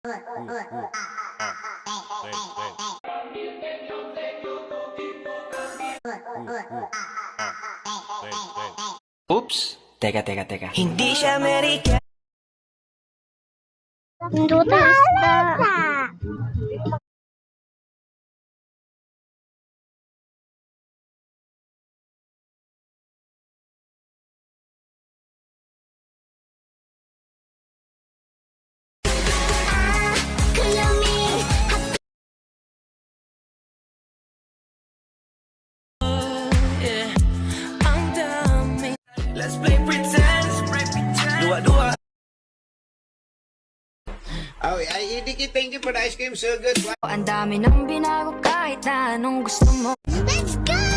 Oops! Teka. Hindi siya American. Duta isda. Let's play pretend. Dua. Ay, Diki, thank you for the ice cream. So good. Ang dami nang binago kahit na anong gusto mo. Let's go!